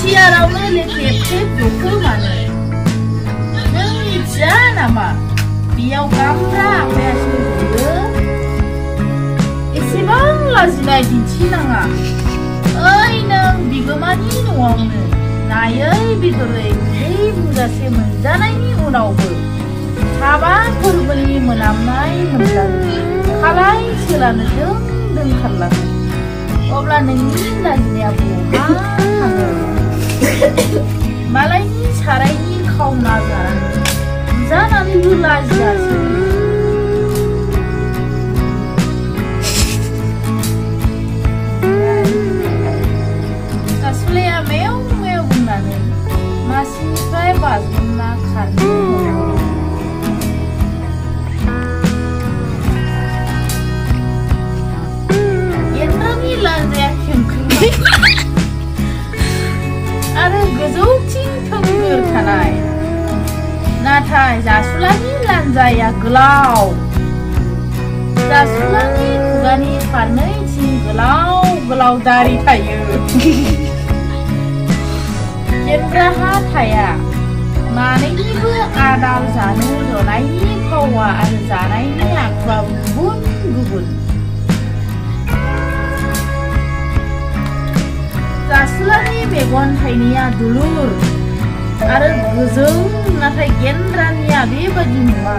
सियारावनो लेखेब-खेब जखो मानो? नों मिथिया नामा बेयाव गामब्रा आफाया सोरजियो? एसेबां लाजिनाय दिन्थिनाङा। ओइ नों बिगोमानि न'आवनो नायै बेदरै उदै बुंजासे मोनजानायनि उनावबो हाबा फोरबोनि मोनामनाय मोनजायो। खालाय सोलानो दों दोंखारलाङो। अब्ला नोंनि लाजिनाया बहा थाङो? मालायनि सारायनि खावना जानानैबो लाजियासै। जासुलाया मेव मेव बुंनानै मासिनिफ्राय बाज्रुमना खारनो हमो। एन्द्रानि लान्जाया खेंख्रिबाय आरो गोजौथिं थोंगोर थानाय। नाथाय जासुलानि लान्जाया गोलाव। जासुलानि खुगानि फारनैथिं गोलाव गोलाव दारि थायो। एन्द्राहा थाया। मानैनिबो आदार जानो जनायनि फावा आरो जानायनि आखुआबो गुबुन गुबुन। जासुलानि मेगन थाइनैया दुलुर आरो गोजों, नाथाय गेन्द्रानिया बेबादि नङा।